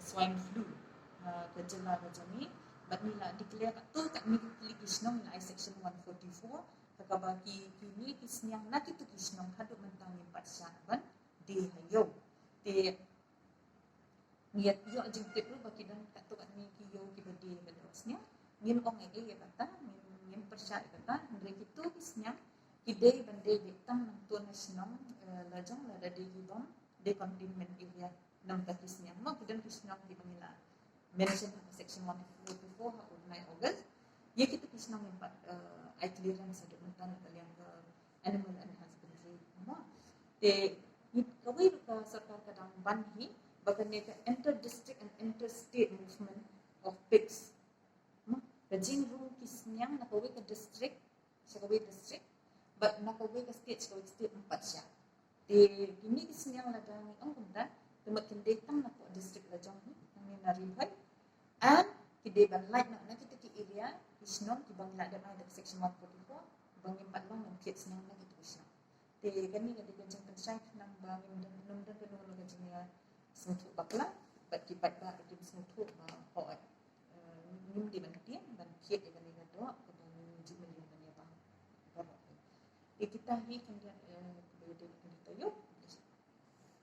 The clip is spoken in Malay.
swine flu gejala macam ni batnila declare tu kat ni klik isnong la section 144 kakabagi kini kisnyang naki tu kisnong haduk mentang ni pasya ban de hayo de niat yo ajeng teplu baki dan kat tu kat ni kiyo kibade bedosnya ngin ong ya kata ngin persya kata ndre kitu kisnyang kidei bande betang nang tu nasional lajang la da de gibam de containment area nam kisnyang mo kidan kisnyang di manila mention section 144 of 9 August ye kita kisnang empat clearance ada mentan kalian ke animal and husbandry mo te kawai ka sarkar kadang banhi bagan ke inter district and interstate movement of pigs mo rajing room kisnyang na kawai ke district sa kawai district but na kawai ke state sa kawai state empat siya te kini kisnyang ladang ang bunda temat kendetang na ko district lajang ni naribay and kide ban light na kita ki area isnom ki bang la da section 144 bang impat long and kids nang na kita isnom te kani ga de jeng pensai nang bang num dan ke nung ga jeng ya semutu bakla bat ki pat ba di semutu ma ho nim di ban dia ban kiet ga ni ga do ko bang jim ni ban ya ba kita hi kan dia ke de kita yo